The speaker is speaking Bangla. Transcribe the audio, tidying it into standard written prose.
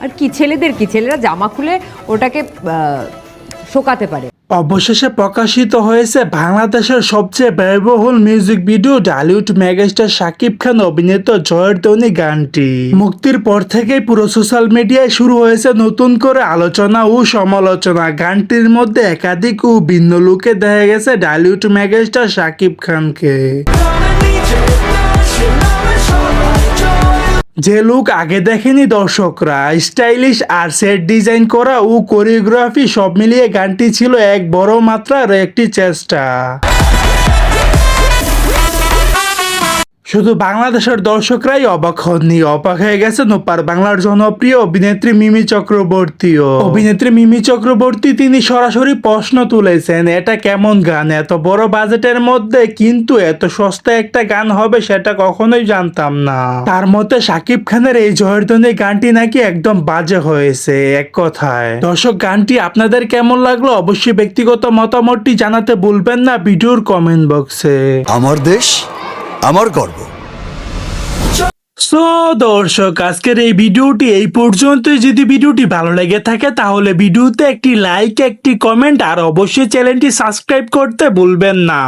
আর কি ছেলেরা জামা খুলে ওটাকে শোকাতে পারে। অবশেষে প্রকাশিত হয়েছে বাংলাদেশের সবচেয়ে ব্যয়বহুল music video Dhallywood megastar Shakib Khan অভিনীত জয়ধ্বনি গানটি। মুক্তির পর থেকেই পুরো সোশ্যাল মিডিয়ায় শুরু হয়েছে নতুন করে আলোচনা ও সমালোচনা। গানটির মধ্যে একাধিক ও ভিন্ন লুকে দেখা গেছে ঢালিউড মেগাস্টার শাকিব খানকে। যে লুক আগে দেখেনি দর্শকরা, স্টাইলিশ আর সেট ডিজাইন করা ও কোরিওগ্রাফি সব মিলিয়ে গানটি ছিল এক বড় মাত্রার একটি চেষ্টা। শুধু বাংলাদেশের দর্শকরাই অবাক হননি, অবাক হয়ে গেছেন ওপার বাংলার জনপ্রিয় অভিনেত্রী মিমি চক্রবর্তীও। অভিনেত্রী মিমি চক্রবর্তী তিনি সরাসরি প্রশ্ন তুলেছেন, এটা কেমন গান, এত বড় বাজেটের মধ্যে কিন্তু এত সস্তা একটা গান হবে সেটা কখনোই জানতাম না। তার মতে শাকিব খানের এই জয়ধ্বনি গানটি নাকি একদম বাজে হয়েছে এক কথায়। দর্শক, গানটি আপনাদের কেমন লাগলো অবশ্যই ব্যক্তিগত মতামতটি জানাতে ভুলবেন না ভিডিওর কমেন্ট বক্সে। আমার দেশ আমার গর্ব। সো দর্শক, আজকের এই ভিডিওটি এই পর্যন্ত। যদি ভিডিওটি ভালো লেগে থাকে তাহলে ভিডিওতে একটি লাইক, একটি কমেন্ট আর অবশ্যই চ্যানেলটি সাবস্ক্রাইব করতে ভুলবেন না।